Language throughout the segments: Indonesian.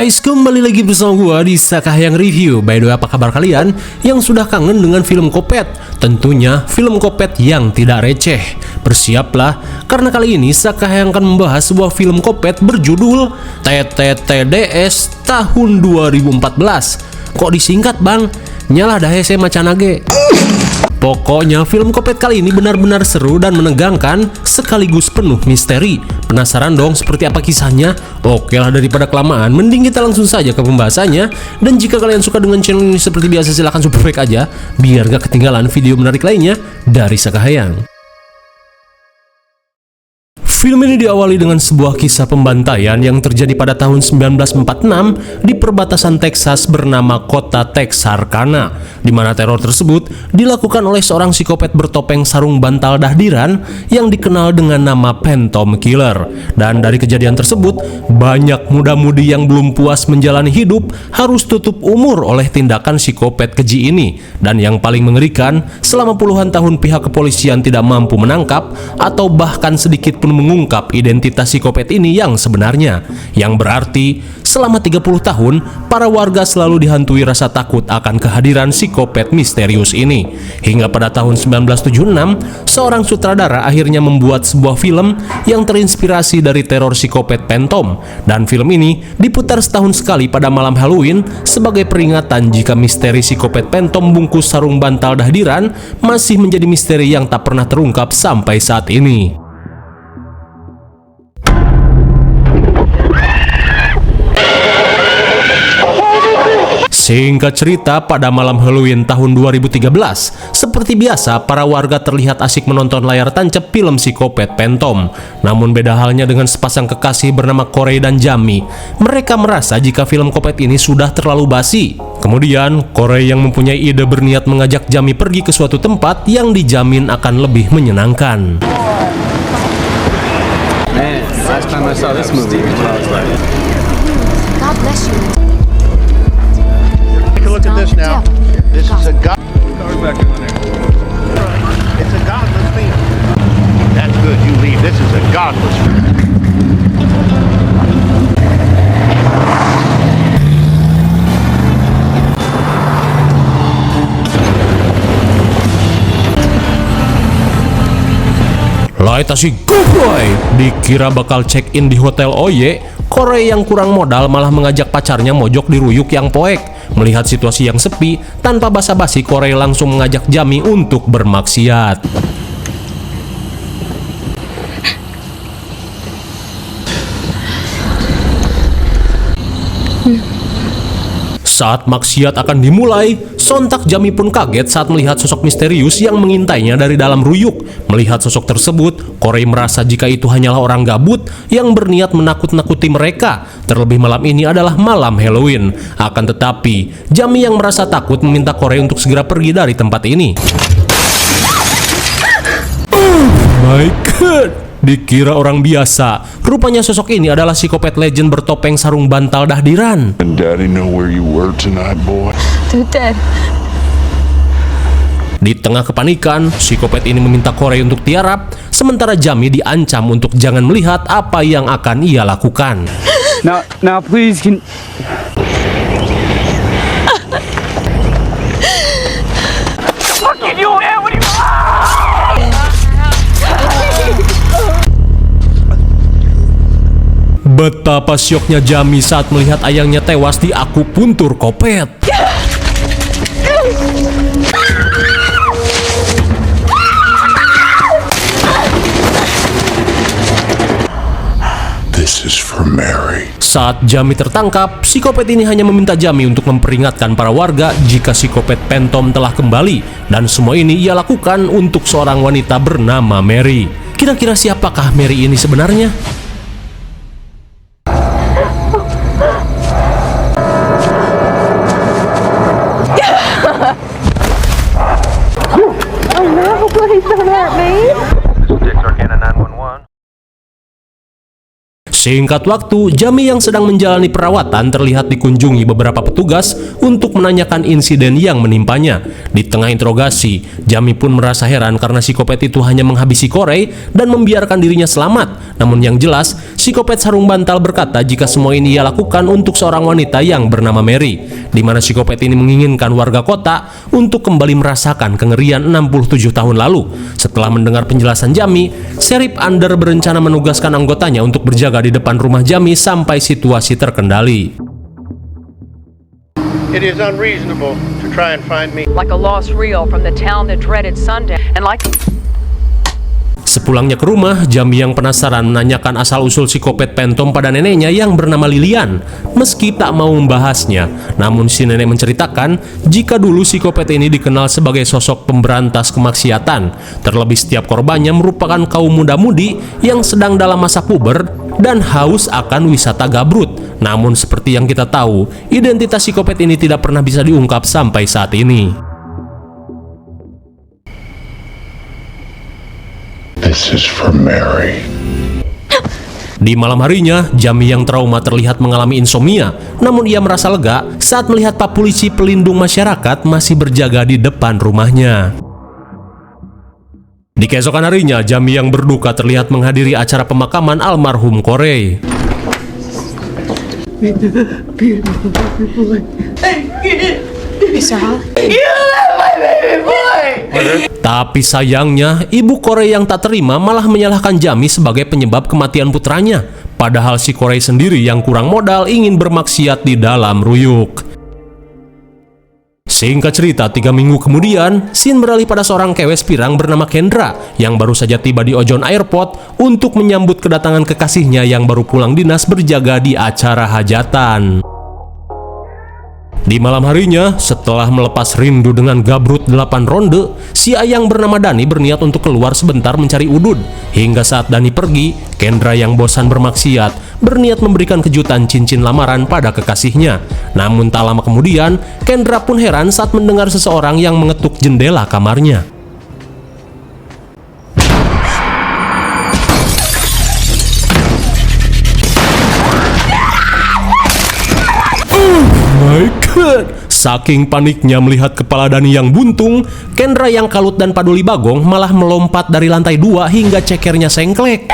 guys, kembali lagi bersama gua di Sakahyang Review. By the way, apa kabar kalian yang sudah kangen dengan film Kopet? Tentunya film Kopet yang tidak receh. Bersiaplah, karena kali ini Sakahyang akan membahas sebuah film Kopet berjudul TTTDS tahun 2014. Kok disingkat bang? Nyalah dah saya macanage. Pokoknya film Kopet kali ini benar-benar seru dan menegangkan sekaligus penuh misteri. Penasaran dong seperti apa kisahnya? Oke lah, daripada kelamaan, mending kita langsung saja ke pembahasannya. Dan jika kalian suka dengan channel ini seperti biasa, silahkan subscribe aja biar gak ketinggalan video menarik lainnya dari Sakahyang. Film ini diawali dengan sebuah kisah pembantaian yang terjadi pada tahun 1946 di perbatasan Texas bernama kota Texarkana, di mana teror tersebut dilakukan oleh seorang psikopat bertopeng sarung bantal dahdiran yang dikenal dengan nama Phantom Killer. Dan dari kejadian tersebut, banyak muda-mudi yang belum puas menjalani hidup harus tutup umur oleh tindakan psikopat keji ini. Dan yang paling mengerikan, selama puluhan tahun pihak kepolisian tidak mampu menangkap atau bahkan sedikit pun mengungkap identitas psikopat ini yang sebenarnya, yang berarti selama 30 tahun para warga selalu dihantui rasa takut akan kehadiran psikopat misterius ini. Hingga pada tahun 1976 seorang sutradara akhirnya membuat sebuah film yang terinspirasi dari teror psikopat Phantom, dan film ini diputar setahun sekali pada malam Halloween sebagai peringatan jika misteri psikopat Phantom bungkus sarung bantal dahdiran masih menjadi misteri yang tak pernah terungkap sampai saat ini. Singkat cerita, pada malam Halloween tahun 2013, seperti biasa para warga terlihat asik menonton layar tancap film psikopat Phantom. Namun beda halnya dengan sepasang kekasih bernama Corey dan Jamie. Mereka merasa jika film Kopet ini sudah terlalu basi. Kemudian Corey yang mempunyai ide berniat mengajak Jamie pergi ke suatu tempat yang dijamin akan lebih menyenangkan. Man, last time I saw this movie was when I was like, God bless you. Look at this now. This is a god. It's a godless film. That's good. You leave. This is a godless film. Lai tasih goboy, dikira bakal check-in di hotel Oye, Corey yang kurang modal malah mengajak pacarnya mojok di ruyuk yang poek. Melihat situasi yang sepi, tanpa basa-basi Corey langsung mengajak Jamie untuk bermaksiat. Saat maksiat akan dimulai, sontak Jamie pun kaget saat melihat sosok misterius yang mengintainya dari dalam ruyuk. Melihat sosok tersebut, Corey merasa jika itu hanyalah orang gabut yang berniat menakut-nakuti mereka. Terlebih malam ini adalah malam Halloween. Akan tetapi, Jamie yang merasa takut meminta Corey untuk segera pergi dari tempat ini. Oh my god! Dikira orang biasa, rupanya sosok ini adalah psikopat legend bertopeng sarung bantal dahdiran. And Daddy know where you were tonight, boy? They're dead. Di tengah kepanikan, psikopat ini meminta Corey untuk tiarap, sementara Jamie diancam untuk jangan melihat apa yang akan ia lakukan. now please can. Fucking you, man! What do you? Betapa syoknya Jamie saat melihat ayangnya tewas di akupuntur Kopet. This is for Mary. Saat Jamie tertangkap, psikopat ini hanya meminta Jamie untuk memperingatkan para warga jika psikopat Phantom telah kembali. Dan semua ini ia lakukan untuk seorang wanita bernama Mary. Kira-kira siapakah Mary ini sebenarnya? Singkat waktu, Jami yang sedang menjalani perawatan terlihat dikunjungi beberapa petugas untuk menanyakan insiden yang menimpanya. Di tengah interogasi, Jami pun merasa heran karena psikopat itu hanya menghabisi Corey dan membiarkan dirinya selamat. Namun yang jelas, psikopat sarung bantal berkata jika semua ini ia lakukan untuk seorang wanita yang bernama Mary, di mana psikopat ini menginginkan warga kota untuk kembali merasakan kengerian 67 tahun lalu. Setelah mendengar penjelasan Jami, Sheriff Under berencana menugaskan anggotanya untuk berjaga di depan rumah Jami sampai situasi terkendali. It is unreasonable to try and find me. Like a lost reel from the town that dreaded sundown, and like Sepulangnya ke rumah, Jami yang penasaran menanyakan asal-usul psikopat Phantom pada neneknya yang bernama Lilian. Meski tak mau membahasnya, namun si nenek menceritakan jika dulu psikopat ini dikenal sebagai sosok pemberantas kemaksiatan. Terlebih setiap korbannya merupakan kaum muda-mudi yang sedang dalam masa puber dan haus akan wisata gabrut. Namun seperti yang kita tahu, identitas psikopat ini tidak pernah bisa diungkap sampai saat ini. This is for Mary. Di malam harinya, Jami yang trauma terlihat mengalami insomnia. Namun ia merasa lega saat melihat Pak Polisi pelindung masyarakat masih berjaga di depan rumahnya. Di keesokan harinya, Jami yang berduka terlihat menghadiri acara pemakaman almarhum Corey. Tapi sayangnya, ibu Corey yang tak terima malah menyalahkan Jami sebagai penyebab kematian putranya. Padahal si Corey sendiri yang kurang modal ingin bermaksiat di dalam ruyuk. Singkat cerita, 3 minggu kemudian, scene beralih pada seorang kewes pirang bernama Kendra yang baru saja tiba di Ojon Airport untuk menyambut kedatangan kekasihnya yang baru pulang dinas berjaga di acara hajatan. Di malam harinya, setelah melepas rindu dengan gabrut 8 ronde, si ayang bernama Dani berniat untuk keluar sebentar mencari udud. Hingga saat Dani pergi, Kendra yang bosan bermaksiat berniat memberikan kejutan cincin lamaran pada kekasihnya. Namun tak lama kemudian, Kendra pun heran saat mendengar seseorang yang mengetuk jendela kamarnya. My God! Saking paniknya melihat kepala Dani yang buntung, Kendra yang kalut dan Paduli Bagong malah melompat dari lantai 2 hingga cekernya sengklek.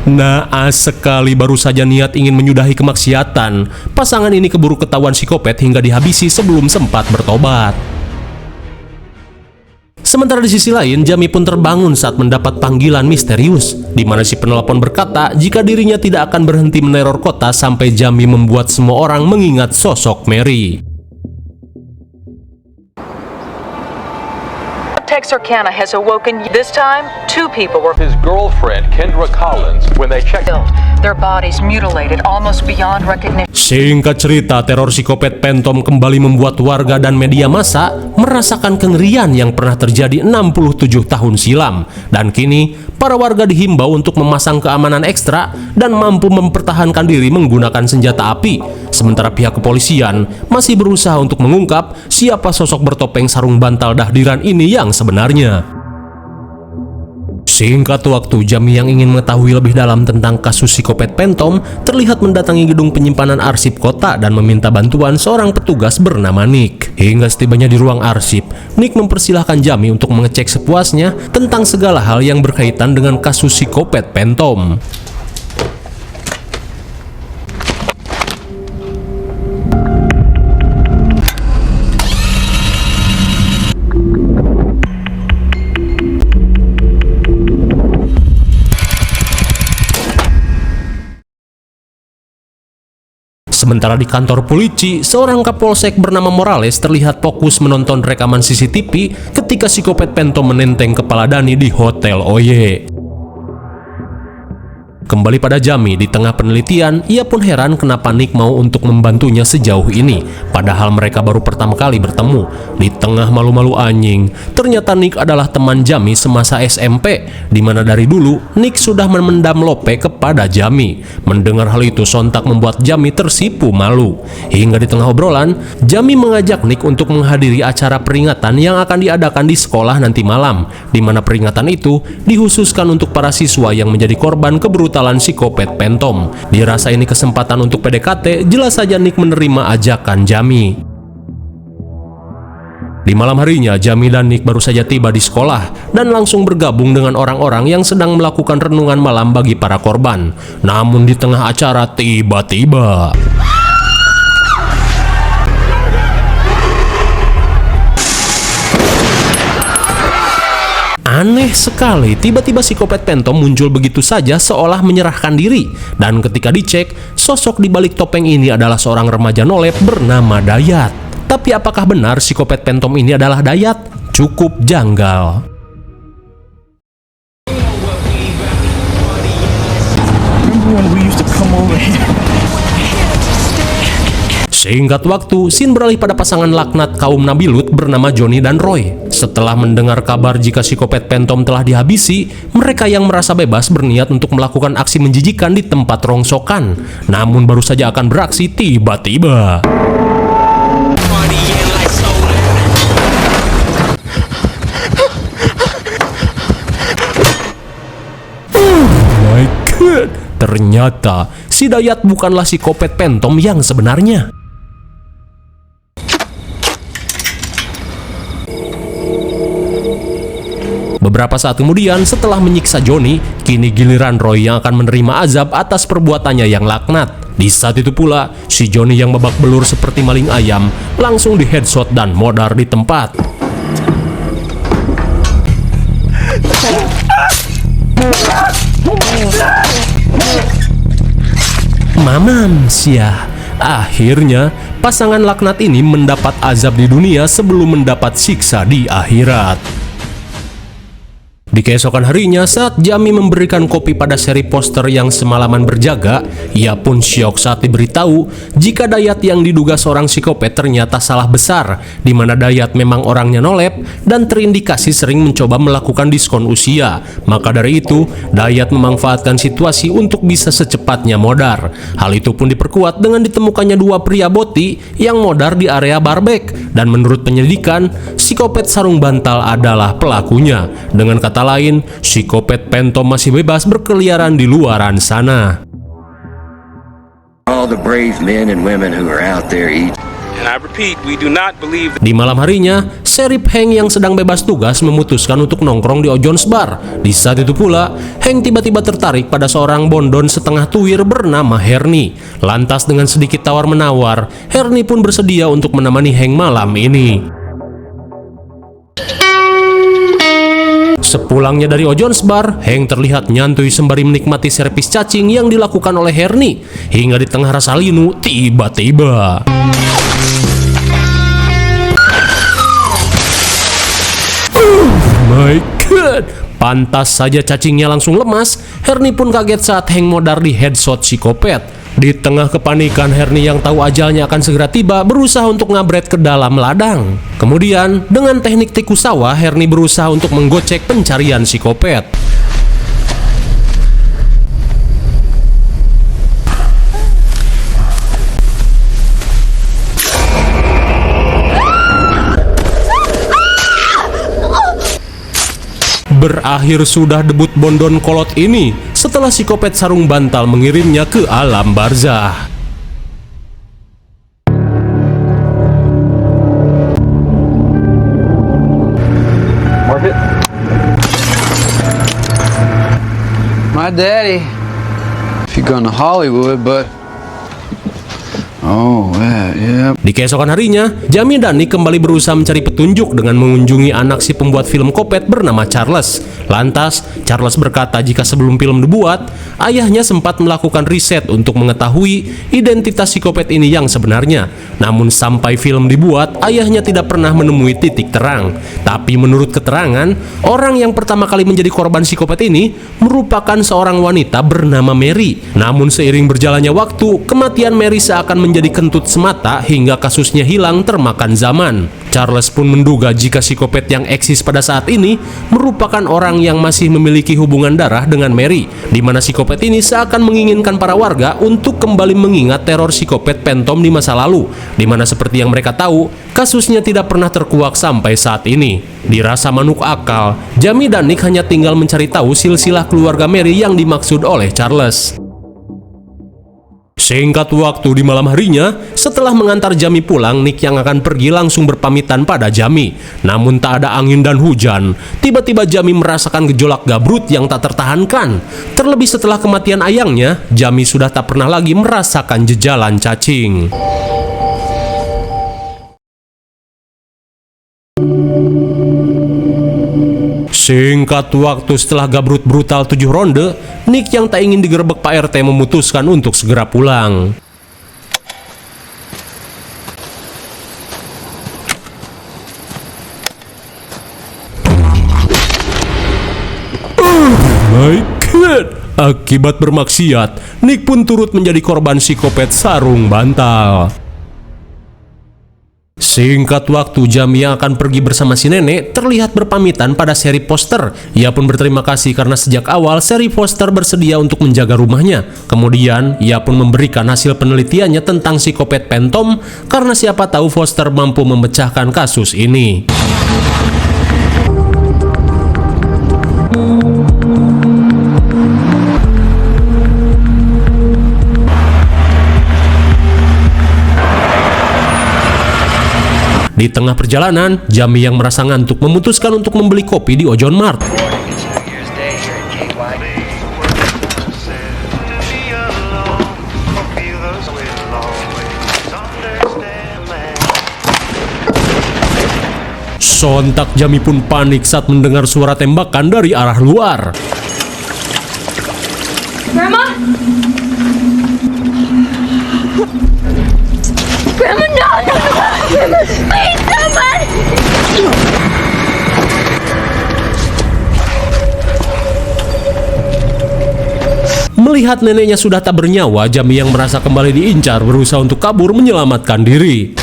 Naas sekali baru saja niat ingin menyudahi kemaksiatan, pasangan ini keburu ketahuan psikopat hingga dihabisi sebelum sempat bertobat. Sementara di sisi lain, Jami pun terbangun saat mendapat panggilan misterius, di mana si penelpon berkata jika dirinya tidak akan berhenti meneror kota sampai Jami membuat semua orang mengingat sosok Mary. Texarkana has awoken. This time, 2 people were His girlfriend, Kendra Collins, when they checked killed, their bodies mutilated almost beyond recognition. Singkat cerita, teror psikopat Phantom kembali membuat warga dan media massa merasakan kengerian yang pernah terjadi 67 tahun silam. Dan kini, para warga dihimbau untuk memasang keamanan ekstra dan mampu mempertahankan diri menggunakan senjata api. Sementara pihak kepolisian masih berusaha untuk mengungkap siapa sosok bertopeng sarung bantal dahdiran ini yang sebenarnya. Singkat waktu, Jami yang ingin mengetahui lebih dalam tentang kasus psikopat Phantom terlihat mendatangi gedung penyimpanan arsip kota dan meminta bantuan seorang petugas bernama Nick. Hingga setibanya di ruang arsip, Nick mempersilahkan Jami untuk mengecek sepuasnya tentang segala hal yang berkaitan dengan kasus psikopat Phantom. Sementara di kantor polisi, seorang kapolsek bernama Morales terlihat fokus menonton rekaman CCTV ketika psikopat Phantom menenteng kepala Dani di Hotel Oye. Kembali pada Jamie, di tengah penelitian, ia pun heran kenapa Nick mau untuk membantunya sejauh ini, padahal mereka baru pertama kali bertemu. Di tengah malu-malu anjing, ternyata Nick adalah teman Jamie semasa SMP, di mana dari dulu Nick sudah memendam Lope kepada Jamie. Mendengar hal itu sontak membuat Jamie tersipu malu. Hingga di tengah obrolan, Jamie mengajak Nick untuk menghadiri acara peringatan yang akan diadakan di sekolah nanti malam, di mana peringatan itu dikhususkan untuk para siswa yang menjadi korban kebrutalan psikopat Phantom. Dirasa ini kesempatan untuk PDKT, jelas saja Nick menerima ajakan Jamie. Di malam harinya, Jamie dan Nick baru saja tiba di sekolah dan langsung bergabung dengan orang-orang yang sedang melakukan renungan malam bagi para korban. Namun di tengah acara tiba-tiba aneh sekali, tiba-tiba psikopat Phantom muncul begitu saja seolah menyerahkan diri. Dan ketika dicek, sosok di balik topeng ini adalah seorang remaja nolep bernama Dayat. Tapi apakah benar psikopat Phantom ini adalah Dayat? Cukup janggal. Singkat waktu, scene beralih pada pasangan laknat kaum Nabi Lut bernama Johnny dan Roy. Setelah mendengar kabar jika psikopat Phantom telah dihabisi, mereka yang merasa bebas berniat untuk melakukan aksi menjijikan di tempat rongsokan. Namun baru saja akan beraksi tiba-tiba my god, ternyata si Dayat bukanlah psikopat Phantom yang sebenarnya. Beberapa saat kemudian, setelah menyiksa Johnny, kini giliran Roy yang akan menerima azab atas perbuatannya yang laknat. Di saat itu pula, si Johnny yang babak belur seperti maling ayam langsung di headshot dan modar di tempat. Mamam sia. Akhirnya, pasangan laknat ini mendapat azab di dunia sebelum mendapat siksa di akhirat. Di keesokan harinya, saat Jamie memberikan kopi pada seri poster yang semalaman berjaga, ia pun syok saat diberitahu jika Dayat yang diduga seorang psikopat ternyata salah besar, di mana Dayat memang orangnya nolep dan terindikasi sering mencoba melakukan diskon usia. Maka dari itu, Dayat memanfaatkan situasi untuk bisa secepatnya modar. Hal itu pun diperkuat dengan ditemukannya dua pria boti yang modar di area barbek, dan menurut penyelidikan, psikopat sarung bantal adalah pelakunya. Dengan kata lain, psikopat Phantom masih bebas berkeliaran di luaran sana. All the brave men and women who are out there each. And I repeat, we do not believe. Di malam harinya, Sheriff Hank yang sedang bebas tugas memutuskan untuk nongkrong di O'John's Bar. Di saat itu pula, Hank tiba-tiba tertarik pada seorang bondon setengah tuwir bernama Hernie. Lantas dengan sedikit tawar-menawar, Hernie pun bersedia untuk menemani Hank malam ini. Sepulangnya dari O'John's Bar, Hank terlihat nyantui sembari menikmati servis cacing yang dilakukan oleh Hernie. Hingga di tengah rasa linu, tiba-tiba my god, pantas saja cacingnya langsung lemas. Hernie pun kaget saat Hank modar di headshot psikopat. Di tengah kepanikan, Hernie yang tahu ajalnya akan segera tiba berusaha untuk ngabret ke dalam ladang. Kemudian, dengan teknik tikus sawah, Hernie berusaha untuk menggocek pencarian psikopat. Berakhir sudah debut bondon kolot ini setelah psikopat sarung bantal mengirimnya ke alam barzah. My daddy, if you're going to Hollywood, but Oh, yeah. Di keesokan harinya, Jamie dan Nick kembali berusaha mencari petunjuk dengan mengunjungi anak si pembuat film Kopet bernama Charles. Lantas, Charles berkata jika sebelum film dibuat, ayahnya sempat melakukan riset untuk mengetahui identitas si Kopet ini yang sebenarnya. Namun sampai film dibuat, ayahnya tidak pernah menemui titik terang. Tapi menurut keterangan, orang yang pertama kali menjadi korban si Kopet ini merupakan seorang wanita bernama Mary. Namun seiring berjalannya waktu, kematian Mary seakan menjadi kentut semata hingga kasusnya hilang termakan zaman. Charles pun menduga jika psikopat yang eksis pada saat ini merupakan orang yang masih memiliki hubungan darah dengan Mary, di mana psikopat ini seakan menginginkan para warga untuk kembali mengingat teror psikopat Phantom di masa lalu, di mana seperti yang mereka tahu, kasusnya tidak pernah terkuak sampai saat ini. Dirasa manuk akal, Jamie dan Nick hanya tinggal mencari tahu silsilah keluarga Mary yang dimaksud oleh Charles. Singkat waktu di malam harinya, setelah mengantar Jamie pulang, Nick yang akan pergi langsung berpamitan pada Jamie. Namun tak ada angin dan hujan, tiba-tiba Jamie merasakan gejolak gabrut yang tak tertahankan. Terlebih setelah kematian ayangnya, Jamie sudah tak pernah lagi merasakan jejalan cacing. Singkat waktu setelah gabrut brutal 7 ronde, Nick yang tak ingin digerebek Pak RT memutuskan untuk segera pulang. My God! Akibat bermaksiat, Nick pun turut menjadi korban psikopat sarung bantal. Singkat waktu, Jamie yang akan pergi bersama si nenek terlihat berpamitan pada Sherry Foster. Ia pun berterima kasih karena sejak awal Sherry Foster bersedia untuk menjaga rumahnya. Kemudian, ia pun memberikan hasil penelitiannya tentang psikopat Phantom karena siapa tahu Foster mampu memecahkan kasus ini. Di tengah perjalanan, Jamie yang merasa ngantuk memutuskan untuk membeli kopi di Ojon Mart. Sontak Jamie pun panik saat mendengar suara tembakan dari arah luar. Grandma? Grandma, no! Grandma, please, somebody! Melihat neneknya sudah tak bernyawa, Jamie yang merasa kembali diincar berusaha untuk kabur menyelamatkan diri.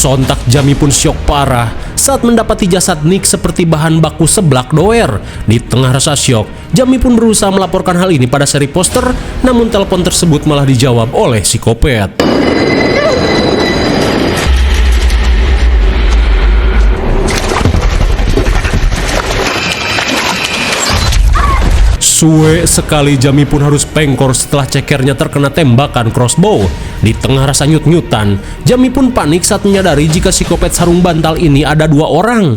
Sontak Jamie pun syok parah saat mendapati jasad Nick seperti bahan baku seblak doer. Di tengah rasa syok, Jamie pun berusaha melaporkan hal ini pada Sherry Foster, namun telepon tersebut malah dijawab oleh psikopat. Suwe sekali Jamie pun harus pengkor setelah cekernya terkena tembakan crossbow. Di tengah rasa nyut-nyutan, Jamie pun panik saat menyadari jika psikopat sarung bantal ini ada 2 orang.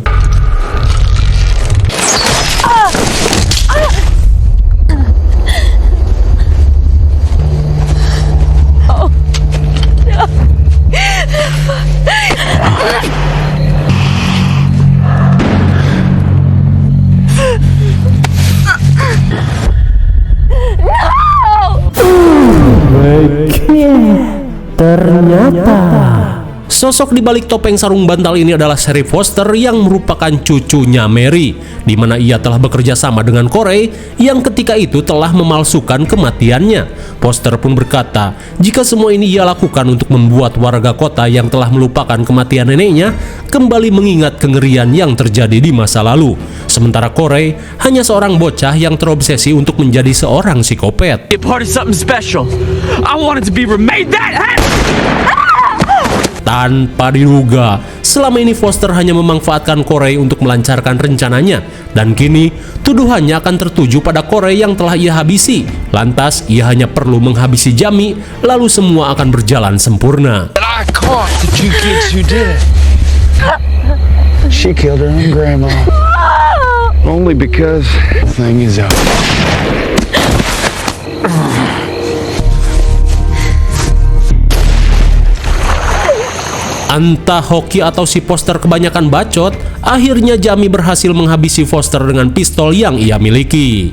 Ternyata sosok di balik topeng sarung bantal ini adalah Sherry Foster yang merupakan cucunya Mary, di mana ia telah bekerja sama dengan Corey yang ketika itu telah memalsukan kematiannya. Foster pun berkata jika semua ini ia lakukan untuk membuat warga kota yang telah melupakan kematian neneknya kembali mengingat kengerian yang terjadi di masa lalu. Sementara Corey hanya seorang bocah yang terobsesi untuk menjadi seorang psikopat. Be part of something special. I wanted to be remade that. Tanpa diduga, selama ini Foster hanya memanfaatkan Corey untuk melancarkan rencananya, dan kini tuduhannya akan tertuju pada Corey yang telah ia habisi. Lantas, ia hanya perlu menghabisi Jamie, lalu semua akan berjalan sempurna. I caught the two kids who did it. She killed her own grandma. Only because the thing is out. Entah hoki atau si Foster kebanyakan bacot, akhirnya Jamie berhasil menghabisi Foster dengan pistol yang ia miliki.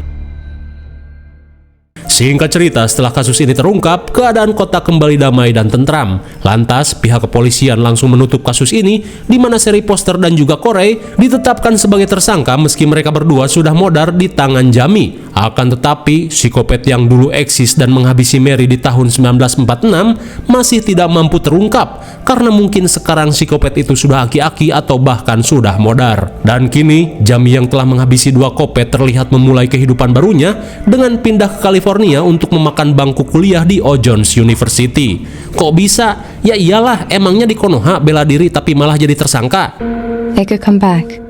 Singkat cerita, setelah kasus ini terungkap, keadaan kota kembali damai dan tentram. Lantas, pihak kepolisian langsung menutup kasus ini, di mana seri Foster dan juga Corey ditetapkan sebagai tersangka meski mereka berdua sudah modar di tangan Jamie. Akan tetapi, psikopat yang dulu eksis dan menghabisi Mary di tahun 1946 masih tidak mampu terungkap, karena mungkin sekarang psikopat itu sudah aki-aki atau bahkan sudah modar. Dan kini, Jamie yang telah menghabisi 2 kopet terlihat memulai kehidupan barunya dengan pindah ke California untuk memakan bangku kuliah di Jones University. Kok bisa? Ya iyalah, emangnya di Konoha bela diri tapi malah jadi tersangka. They could come back.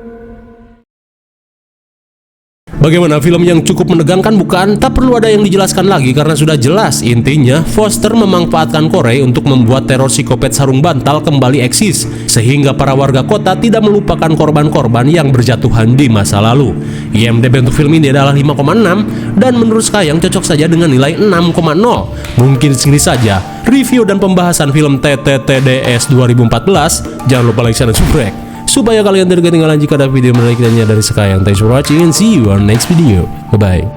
Bagaimana, film yang cukup menegangkan bukan? Tak perlu ada yang dijelaskan lagi karena sudah jelas. Intinya, Foster memanfaatkan Corey untuk membuat teror psikopat sarung bantal kembali eksis, sehingga para warga kota tidak melupakan korban-korban yang berjatuhan di masa lalu. IMDb untuk film ini adalah 5,6 dan menurut Skayang cocok saja dengan nilai 6,0. Mungkin segini saja review dan pembahasan film TTTDS 2014. Jangan lupa like, share, dan subscribe supaya kalian tidak ketinggalan jika ada video menarik lainnya dari Skayang. Thanks for watching and see you on next video. Bye bye.